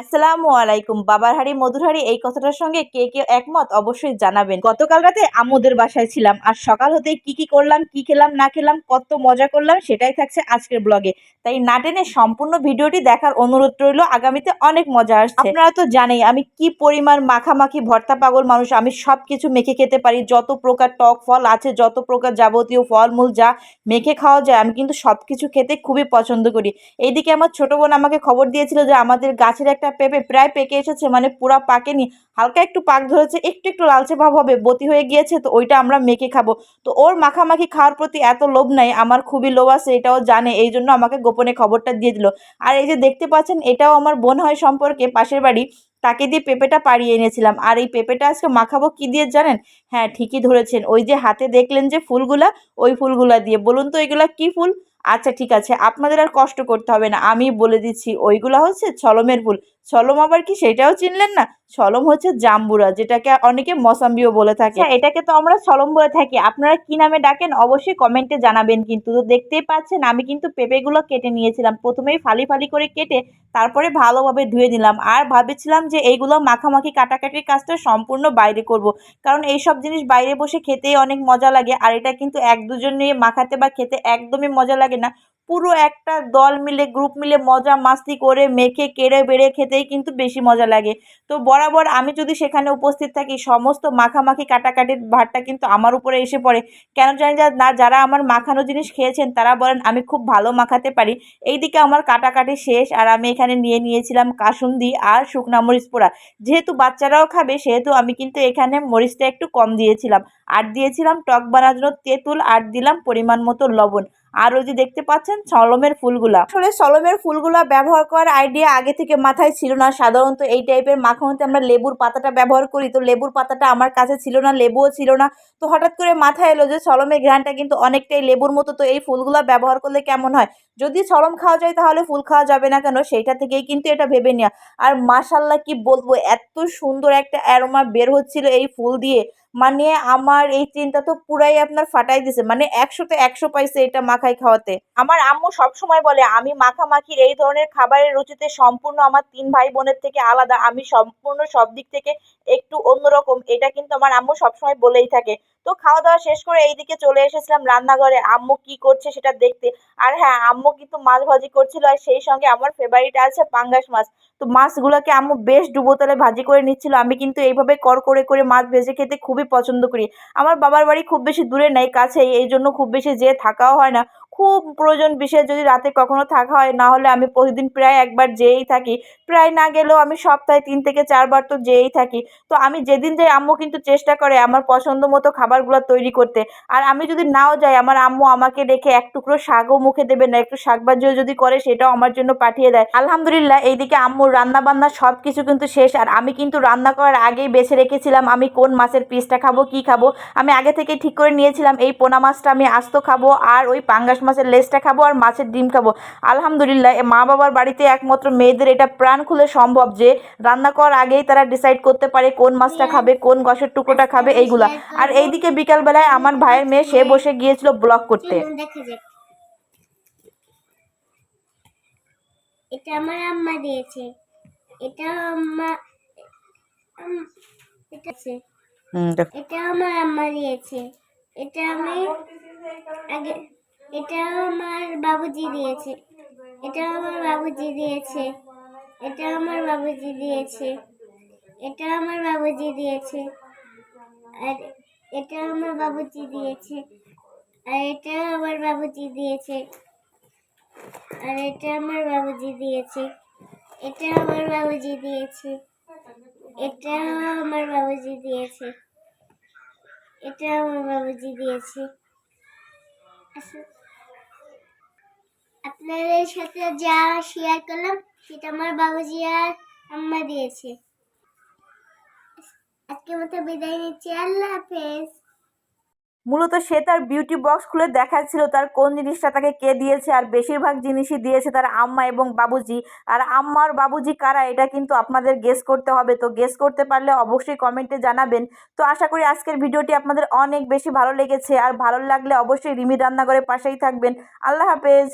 আসসালামু আলাইকুম। বাবার হাঁড়ি মধুর হাঁড়ি এই কথাটার সঙ্গে কে কে একমত অবশ্যই জানাবেন। গতকাল রাতে আম্মুদের বাসায় ছিলাম আর সকাল হতেই কি করলাম, কি খেলাম না খেলাম, কত মজা করলাম সেটাই থাকছে আজকের ব্লগে। তাই না টেনে সম্পূর্ণ ভিডিওটি দেখার অনুরোধ রইল। আগামীতে অনেক মজা আসছে। আপনারা তো জানেই আমি কি পরিমাণ মাখামাখি ভর্তা পাগল মানুষ। আমি সবকিছু মেখে খেতে পারি। যত প্রকার টক ফল আছে, যত প্রকার যাবতীয় ফলমূল যা মেখে খাওয়া যায় আমি কিন্তু সবকিছু খেতে খুবই পছন্দ করি। এইদিকে আমার ছোট বোন আমাকে খবর দিয়েছিল যে আমাদের গাছের একটা পেঁপে প্রায় পেকে এসেছে, মানে পুরা পাকেনি, হালকা একটু পাক ধরেছে, একটু একটু লালচে ভাব হবে, বতি হয়ে গিয়েছে, তো ওইটা আমরা মেখে খাবো। তো ওর মাখামাখি খাওয়ার প্রতি এত লোভ নাই, আমার খুবই লোভ আছে, এটাও জানে, এই জন্য আমাকে গোপনে খবরটা দিয়ে দিল। আর এই যে দেখতে পাচ্ছেন এটাও আমার বোন হয় সম্পর্কে, পাশের বাড়ি, তাকে দিয়ে পেঁপেটা পাড়িয়ে এনেছিলাম। আর এই পেঁপেটা আজকে মাখাবো কি দিয়ে জানেন? হ্যাঁ, ঠিকই ধরেছেন, ওই যে হাতে দেখলেন যে ফুলগুলা, ওই ফুলগুলা দিয়ে। বলুন তো এগুলা কি ফুল? আচ্ছা ঠিক আছে, আপনাদের আর কষ্ট করতে হবে না, আমি বলে দিচ্ছি। ওইগুলা হচ্ছে ছলমের ফুল। ছলম আবার কি সেটাও চিনলেন না? ছলম হচ্ছে জাম্বুরা, যেটাকে অনেকে মসাম্বিও বলে থাকে। এটাকে তো আমরা ছলম বলে থাকি, আপনারা কি নামে ডাকেন অবশ্যই কমেন্টে জানাবেন। কিন্তু তো দেখতেই পাচ্ছেন আমি কিন্তু পেঁপেগুলো কেটে নিয়েছিলাম, প্রথমেই ফালি ফালি করে কেটে তারপরে ভালোভাবে ধুয়ে নিলাম। আর ভাবেছিলাম যে এইগুলো মাখামাখি কাটাকাটির কাজটা সম্পূর্ণ বাইরে করব, কারণ এইসব জিনিস বাইরে বসে খেতেই অনেক মজা লাগে। আর এটা কিন্তু এক দুজন নিয়ে মাখাতে বা খেতে একদমই মজা লাগে না। পুরো একটা দল মিলে, গ্রুপ মিলে মজা মাস্তি করে মেখে কেড়ে বেড়ে খেতেই কিন্তু বেশি মজা লাগে। তো বরাবর আমি যদি সেখানে উপস্থিত থাকি, সমস্ত মাখামাখি কাটাকাটির ভারটা কিন্তু আমার উপরে এসে পড়ে। কেন জানি না, যারা আমার মাখানো জিনিস খেয়েছেন তারা বলেন আমি খুব ভালো মাখাতে পারি। এইদিকে আমার কাটাকাটি শেষ, আর আমি এখানে নিয়ে নিয়েছিলাম কাসুন্দি আর শুকনা মরিচ পোড়া। যেহেতু বাচ্চারাও খাবে সেহেতু আমি কিন্তু এখানে মরিচটা একটু কম দিয়েছিলাম। আর দিয়েছিলাম টক বানানোর তেঁতুল, আর দিলাম পরিমাণ মতো লবণ। আর ওই যে দেখতে পাচ্ছেন সলমের ফুলগুলা, আসলে সলমের ফুলগুলা ব্যবহার করার আইডিয়া আগে থেকে মাথায় ছিল না। সাধারণত এই টাইপের মাখানোতে আমরা লেবুর পাতাটা ব্যবহার করি, তো লেবুর পাতাটা আমার কাছে ছিল না, লেবুও ছিল না। তো হঠাৎ করে মাথায় এলো যে সলমের ঘ্রাণটা কিন্তু অনেকটাই লেবুর মতো, তো এই ফুলগুলা ব্যবহার করলে কেমন হয়। যদি সলম খাওয়া যায় তাহলে ফুল খাওয়া যাবে না কেন, সেইটা থেকেই কিন্তু এটা ভেবে নেওয়া। আর মাশাল্লাহ কি বলবো, এত সুন্দর একটা অ্যারোমা বের হচ্ছিল এই ফুল দিয়ে, মানে আমার এই চিন্তা তো পুরাই আপনার ফাটাই দিছে, মানে 100-তে 100 পাইছে এটা মাখাই খাওয়াতে। আমার আম্মু সব সময় বলে আমি মাখামাখির এই ধরনের খাবারের রুচিতে সম্পূর্ণ আমার 3 ভাই বোনের থেকে আলাদা, আমি সম্পূর্ণ সব দিক থেকে একটু অন্যরকম, এটা কিন্তু আমার আম্মু সবসময় বলেই থাকে। তো খাওয়া দাওয়া শেষ করে এইদিকে চলে এসেছিলাম রান্নাঘরে আম্মু কি করছে সেটা দেখতে। আর হ্যাঁ, আম্মু কিন্তু মাছ ভাজি করছিল, আর সেই সঙ্গে আমার ফেভারিট আছে পাঙ্গাস মাছ। তো মাছগুলোকে আম্মু বেশ ডুবো তেলে ভাজি করে নিচ্ছিল। আমি কিন্তু এইভাবে কর করে করে মাছ ভেজে খেতে খুবই পছন্দ করি। আমার বাবার বাড়ি খুব বেশি দূরে নেই, কাছেই, এই জন্য খুব বেশি যেয়ে থাকাও হয় না। খুব প্রয়োজন বিশেষ যদি রাতে কখনো থাকা হয়, না হলে আমি প্রতিদিন প্রায় একবার যেয়েই থাকি। প্রায় না গেলেও আমি সপ্তাহে 3 থেকে 4 বার তো যেয়েই থাকি। তো আমি যেদিন যাই আম্মু কিন্তু চেষ্টা করে আমার পছন্দ মতো খাবারগুলো তৈরি করতে। আর আমি যদি নাও যাই আমার আম্মু আমাকে রেখে এক টুকরো শাকও মুখে দেবে না, একটু শাক ভাজিও যদি করে সেটাও আমার জন্য পাঠিয়ে দেয়। আলহামদুলিল্লাহ এইদিকে আম্মুর রান্না বান্না সব কিছু কিন্তু শেষ। আর আমি কিন্তু রান্না করার আগেই বেছে রেখেছিলাম আমি কোন মাছের পিসটা খাবো, কি খাবো। আমি আগে থেকে ঠিক করে নিয়েছিলাম এই পোনা মাছটা আমি আস্ত খাবো, আর ওই পাঙ্গাস মাছের লেজটা খাবো, আর মাছের ডিম খাবো। আলহামদুলিল্লাহ মা বাবার বাড়িতে একমাত্র মেয়েদের এটা প্রাণ খুলে সম্ভব যে রান্না করার আগেই তারা ডিসাইড করতে পারে কোন মাছটা খাবে, কোন গসের টুকরোটা খাবে, এইগুলা। আর এইদিকে বিকালবেলায় আমার ভাইয়ের মেয়ে সে বসে গিয়েছিল ব্লগ করতে। এটা আমার আম্মা দিয়েছে, এটা আম্মা এটা আছে, এটা আমার আম্মা দিয়েছে, এটা আমি আগে, এটা আমার বাবুজি দিয়েছে, এটা আমার বাবুজি দিয়েছে, এটা আমার বাবুজি দিয়েছে, এটা আমার বাবুজি দিয়েছে, আর এটা আমার বাবুজি দিয়েছে, আর এটা আমার বাবুজি দিয়েছে, আর এটা আমার বাবুজি দিয়েছে, এটা আমার বাবুজি দিয়েছে, এটা আমার বাবুজি দিয়েছে, এটা আমার বাবুজি দিয়েছে। আপনাদের সাথে যা শেয়ার করলাম সেটা আমার বাবুজি আর আম্মা দিয়েছে। আজকের মতো বিদায় নিচ্ছি, আল্লাহ হাফেজ। মূলত সে তার বিউটি বক্স খুলে দেখাচ্ছিল তার কোন জিনিসটা তাকে কে দিয়েছে, আর বেশিরভাগ জিনিসই দিয়েছে তার আম্মা এবং বাবুজি। আর আম্মার বাবুজি কারা এটা কিন্তু আপনাদের গেস করতে হবে, তো গেস করতে পারলে অবশ্যই কমেন্টে জানাবেন। তো আশা করি আজকের ভিডিওটি আপনাদের অনেক বেশি ভালো লেগেছে, আর ভালো লাগলে অবশ্যই রিমি রান্নাঘরের পাশেই থাকবেন। আল্লাহ হাফেজ।